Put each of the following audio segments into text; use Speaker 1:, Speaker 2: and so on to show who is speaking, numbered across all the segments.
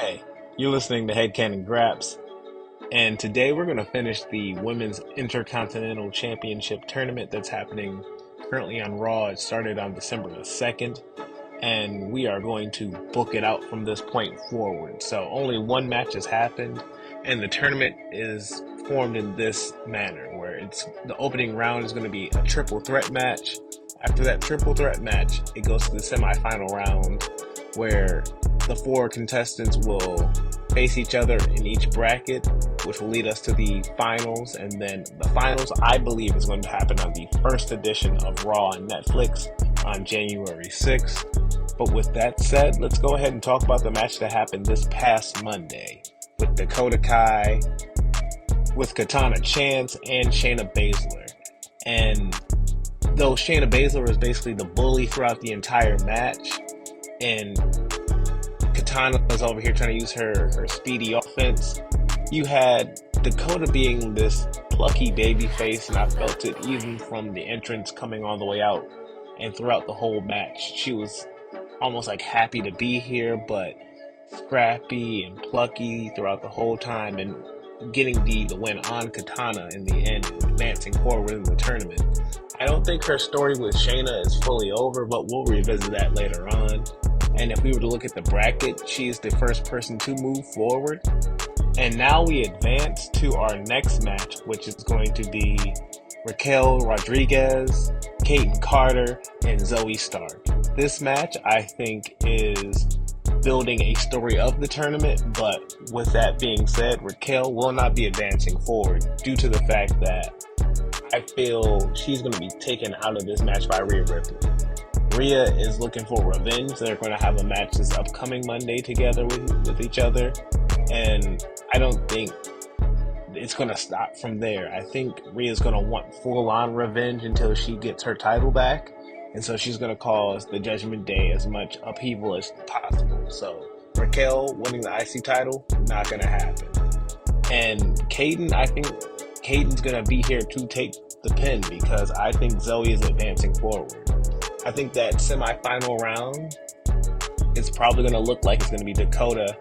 Speaker 1: Hey, you're listening to Headcanon Graps, and today we're going to finish the Women's Intercontinental Championship tournament that's happening currently on Raw. It started on December the 2nd, and we are going to book it out from this point forward. So only one match has happened, and the tournament is formed in this manner, where the opening round is going to be a triple threat match. After that triple threat match, it goes to the semifinal round, where the four contestants will face each other in each bracket, which will lead us to the finals. And then the finals, I believe, is going to happen on the first edition of Raw on Netflix on January 6th. But with that said, let's go ahead and talk about the match that happened this past Monday with Dakota Kai, with Katana Chance, and Shayna Baszler. And though Shayna Baszler is basically the bully throughout the entire match, and Katana was over here trying to use her speedy offense, you had Dakota being this plucky baby face, and I felt it even from the entrance coming all the way out and throughout the whole match. She was almost like happy to be here, but scrappy and plucky throughout the whole time, and getting the win on Katana in the end and advancing forward in the tournament. I don't think her story with Shayna is fully over, but we'll revisit that later on. And if we were to look at the bracket, she is the first person to move forward. And now we advance to our next match, which is going to be Raquel Rodriguez, Kayden Carter, and Zoe Stark. This match, I think, is building a story of the tournament, but with that being said, Raquel will not be advancing forward due to the fact that I feel she's going to be taken out of this match by Rhea Ripley. Rhea is looking for revenge. They're going to have a match this upcoming Monday together with each other, and I don't think it's going to stop from there. I think Rhea's going to want full-on revenge until she gets her title back, and so she's going to cause the Judgment Day as much upheaval as possible. So Raquel winning the IC title, not going to happen. And Kayden, I think Kayden's going to be here to take the pin because I think Zoe is advancing forward. I think that semifinal round is probably going to look like it's going to be Dakota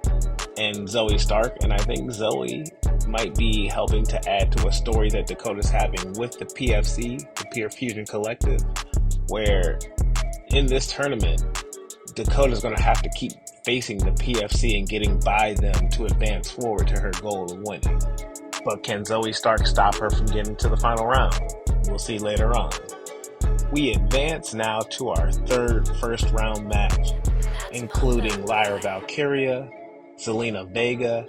Speaker 1: and Zoe Stark, and I think Zoe might be helping to add to a story that Dakota's having with the PFC, the Pure Fusion Collective, where in this tournament, Dakota's going to have to keep facing the PFC and getting by them to advance forward to her goal of winning. But can Zoe Stark stop her from getting to the final round? We'll see later on. We advance now to our third first round match, including Lyra Valkyria, Zelina Vega,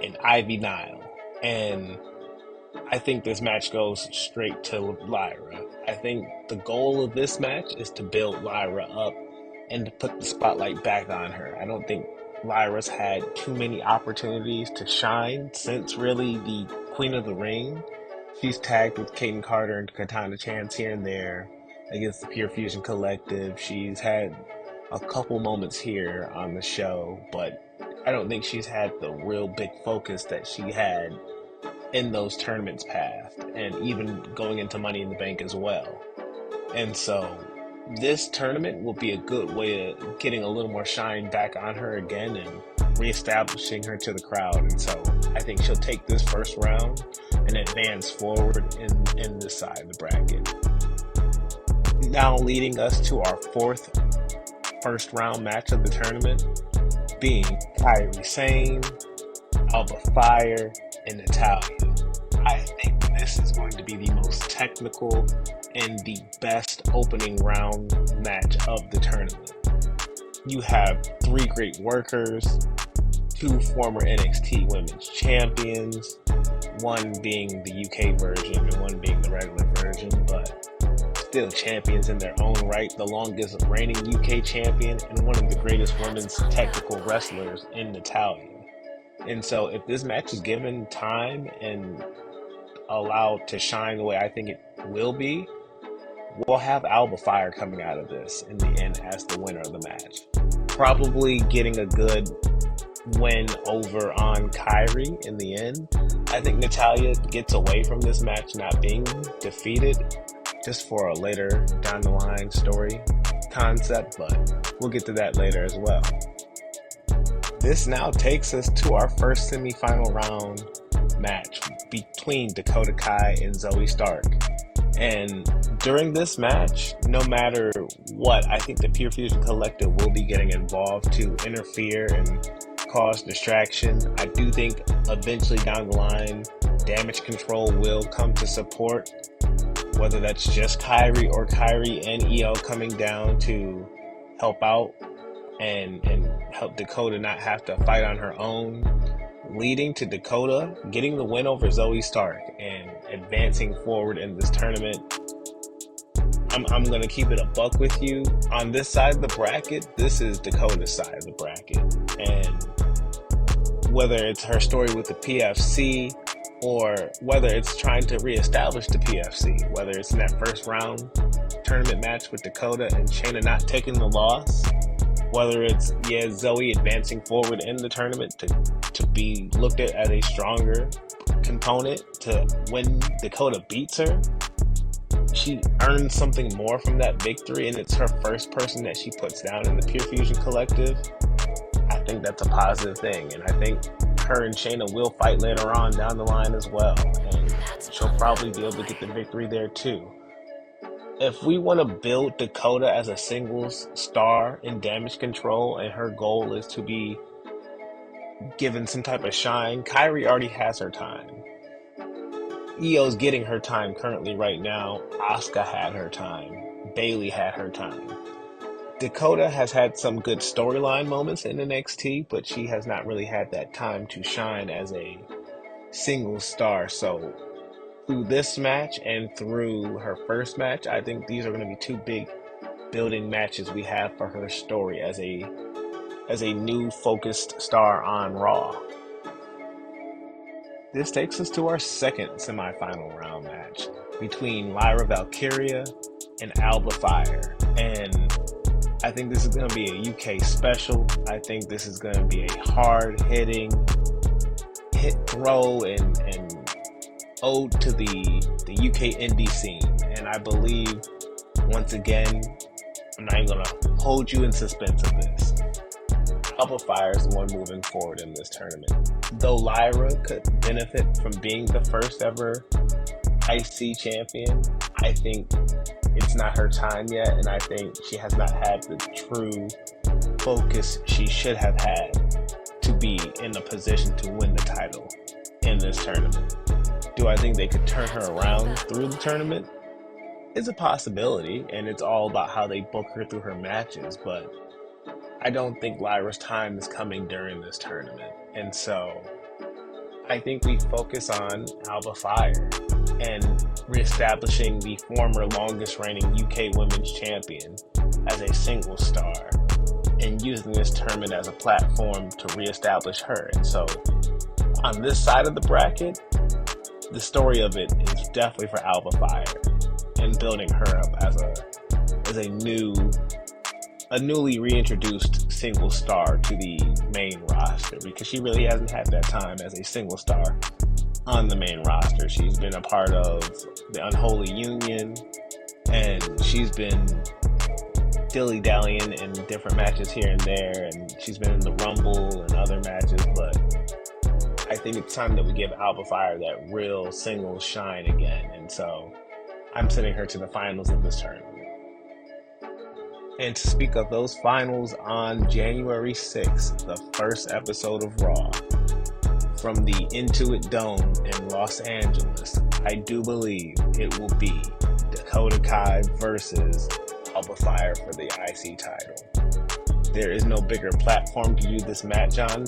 Speaker 1: and Ivy Nile. And I think this match goes straight to Lyra. I think the goal of this match is to build Lyra up and to put the spotlight back on her. I don't think Lyra's had too many opportunities to shine since really the Queen of the Ring. She's tagged with Kayden Carter and Katana Chance here and there against the Pure Fusion Collective. She's had a couple moments here on the show, but I don't think she's had the real big focus that she had in those tournaments past, and even going into Money in the Bank as well. And so this tournament will be a good way of getting a little more shine back on her again and reestablishing her to the crowd. And so I think she'll take this first round and advance forward in this side of the bracket. Now leading us to our fourth first round match of the tournament, being Kairi Sane, Alba Fire, and Natalya. I think this is going to be the most technical and the best opening round match of the tournament. You have three great workers, two former NXT Women's Champions, one being the UK version and one being the regular version, but still champions in their own right, the longest reigning UK champion and one of the greatest women's technical wrestlers in Natalya. And so if this match is given time and allowed to shine the way I think it will be, we'll have Alba Fire coming out of this in the end as the winner of the match. Probably getting a good win over on Kairi in the end. I think Natalya gets away from this match not being defeated just for a later down the line story concept, but we'll get to that later as well. This now takes us to our first semifinal round match between Dakota Kai and Zoe Stark. And during this match, no matter what, I think the Pure Fusion Collective will be getting involved to interfere and cause distraction. I do think eventually down the line, Damage Control will come to support, whether that's just Kairi or Kairi and EO coming down to help out and help Dakota not have to fight on her own, leading to Dakota getting the win over Zoe Stark and advancing forward in this tournament. I'm going to keep it a buck with you. On this side of the bracket, this is Dakota's side of the bracket. And whether it's her story with the PFC or whether it's trying to reestablish the PFC, whether it's in that first round tournament match with Dakota and Shayna not taking the loss, whether it's, Zoe advancing forward in the tournament to be looked at as a stronger component to when Dakota beats her, she earns something more from that victory, and it's her first person that she puts down in the Pure Fusion Collective. I think that's a positive thing, and I think her and Shayna will fight later on down the line as well, and she'll probably be able to get the victory there too. If we want to build Dakota as a singles star in Damage Control and her goal is to be given some type of shine, Kairi already has her time. EO's getting her time currently right now. Asuka had her time. Bayley had her time. Dakota has had some good storyline moments in NXT, but she has not really had that time to shine as a single star. So through this match and through her first match, I think these are going to be two big building matches we have for her story as a new focused star on Raw. This takes us to our second semifinal round match between Lyra Valkyria and Alba Fire. And I think this is going to be a UK special. I think this is going to be a hard-hitting hit throw and ode to the UK indie scene. And I believe, once again, I'm not even going to hold you in suspense of this. Alba Fire is the one moving forward in this tournament. Though Lyra could benefit from being the first ever IC champion, I think it's not her time yet, and I think she has not had the true focus she should have had to be in a position to win the title in this tournament. Do I think they could turn her around through the tournament? It's a possibility, and it's all about how they book her through her matches, but I don't think Lyra's time is coming during this tournament. And so I think we focus on Alba Fire and reestablishing the former longest reigning UK Women's Champion as a single star and using this tournament as a platform to reestablish her. And so on this side of the bracket, the story of it is definitely for Alba Fire and building her up as a newly reintroduced single star to the main roster, because she really hasn't had that time as a single star on the main roster. She's been a part of the Unholy Union, and she's been dilly-dallying in different matches here and there, and she's been in the Rumble and other matches, but I think it's time that we give Alba Fire that real single shine again, and so I'm sending her to the finals of this tournament. And to speak of those finals, on January 6th, the first episode of Raw from the Intuit Dome in Los Angeles, I do believe it will be Dakota Kai versus Alba Fire for the IC title. There is no bigger platform to do this match on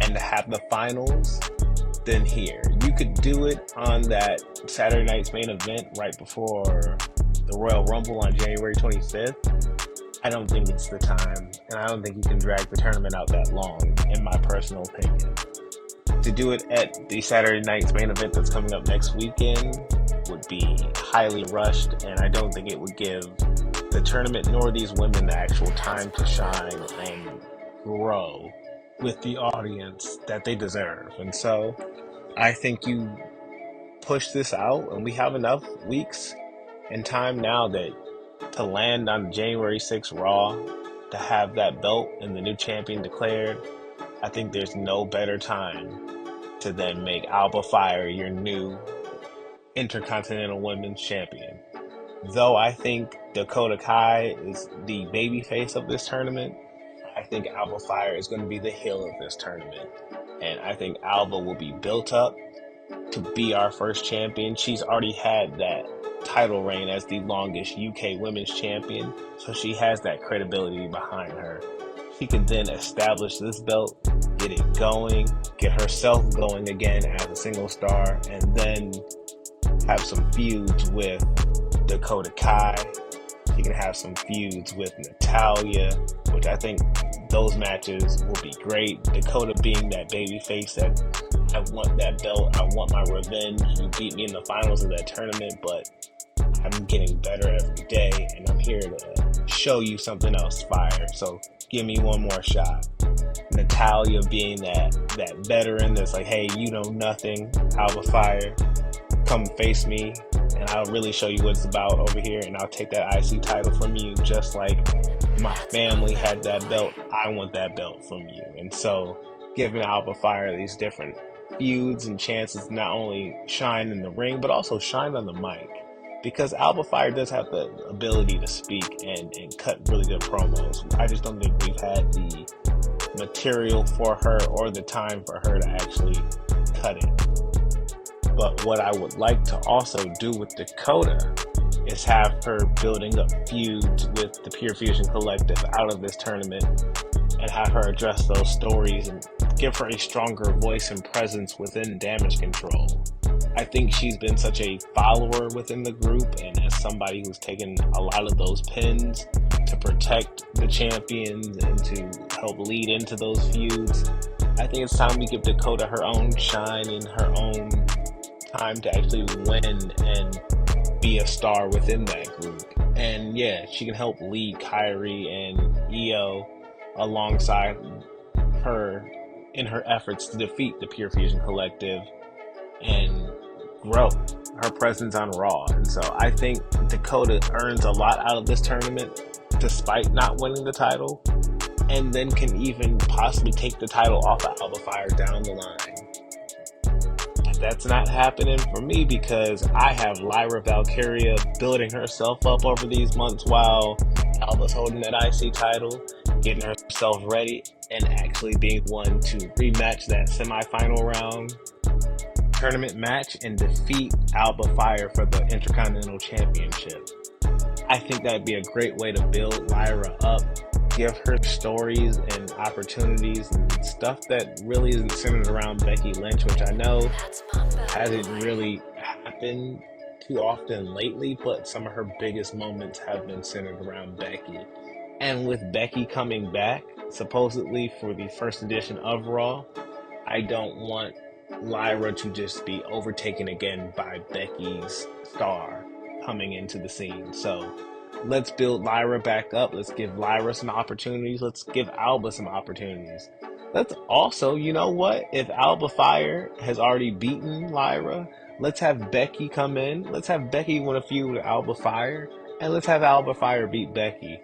Speaker 1: and to have the finals than here. You could do it on that Saturday night's main event right before the Royal Rumble on January 25th. I don't think it's the time, and I don't think you can drag the tournament out that long, in my personal opinion. To do it at the Saturday night's main event that's coming up next weekend would be highly rushed, and I don't think it would give the tournament nor these women the actual time to shine and grow with the audience that they deserve. And so I think you push this out, and we have enough weeks and time now that to land on January 6th Raw, to to have that belt and the new champion declared, I think there's no better time to then make Alba Fire your new Intercontinental Women's Champion. Though I think Dakota Kai is the babyface of this tournament, I think Alba Fire is going to be the heel of this tournament. And I think Alba will be built up to be our first champion. She's already had that title reign as the longest UK Women's Champion, so she has that credibility behind her. She can then establish this belt, get it going, get herself going again as a single star, and then have some feuds with Dakota Kai. She can have some feuds with Natalya, which I think those matches will be great. Dakota being that babyface that I want that belt, I want my revenge. You beat me in the finals of that tournament, but I'm getting better every day, and I'm here to show you something else fire. So give me one more shot. Natalya being that veteran that's like, hey, you know nothing, Alba Fire, come face me, and I'll really show you what it's about over here, and I'll take that IC title from you just like my family had that belt. I want that belt from you. And so giving Alba Fire these different feuds and chances to not only shine in the ring, but also shine on the mic. Because Alba Fire does have the ability to speak and cut really good promos. I just don't think we've had the material for her or the time for her to actually cut it. But what I would like to also do with Dakota is have her building up feuds with the Pure Fusion Collective out of this tournament and have her address those stories and give her a stronger voice and presence within Damage Control. I think she's been such a follower within the group, and as somebody who's taken a lot of those pins to protect the champions and to help lead into those feuds, I think it's time we give Dakota her own shine and her own time to actually win and be a star within that group. And yeah, she can help lead Kyrie and Io alongside her in her efforts to defeat the Pure Fusion Collective and grow her presence on Raw. And so I think Dakota earns a lot out of this tournament despite not winning the title, and then can even possibly take the title off of Alba Fire down the line. That's not happening for me because I have Lyra Valkyria building herself up over these months while Alba's holding that IC title, getting herself ready, and actually being one to rematch that semifinal round tournament match and defeat Alba Fire for the Intercontinental Championship. I think that'd be a great way to build Lyra up, give her stories and opportunities and stuff that really isn't centered around Becky Lynch, which I know hasn't really happened too often lately, but some of her biggest moments have been centered around Becky. And with Becky coming back, supposedly for the first edition of Raw, I don't want Lyra to just be overtaken again by Becky's star coming into the scene. So let's build Lyra back up. Let's give Lyra some opportunities. Let's give Alba some opportunities. Let's also, you know what? If Alba Fire has already beaten Lyra, let's have Becky come in. Let's have Becky win a feud with Alba Fire. And let's have Alba Fire beat Becky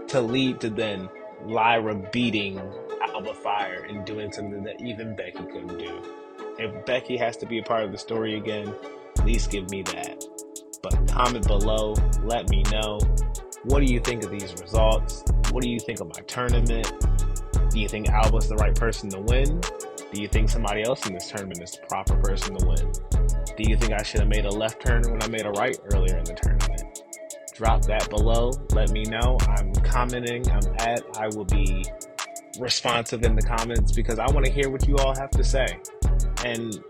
Speaker 1: to lead to then Lyra beating Alba Fire and doing something that even Becky couldn't do. If Becky has to be a part of the story again, at least give me that. But comment below, let me know. What do you think of these results? What do you think of my tournament? Do you think Alba's the right person to win? Do you think somebody else in this tournament is the proper person to win? Do you think I should have made a left turn when I made a right earlier in the tournament? Drop that below. Let me know. I'm commenting. I will be responsive in the comments because I want to hear what you all have to say. And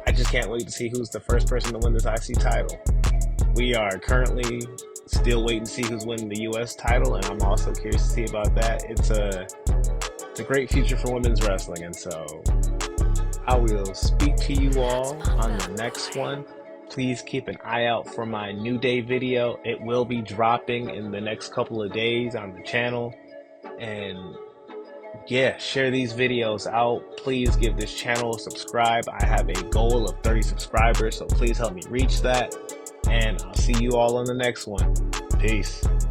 Speaker 1: I just can't wait to see who's the first person to win this IC title. We are currently still waiting to see who's winning the US title, and I'm also curious to see about that. It's a great future for women's wrestling, and so I will speak to you all on the next one. Please keep an eye out for my New Day video. It will be dropping in the next couple of days on the channel. And yeah, share these videos out. Please give this channel a subscribe. I have a goal of 30 subscribers, so please help me reach that. And I'll see you all on the next one. Peace.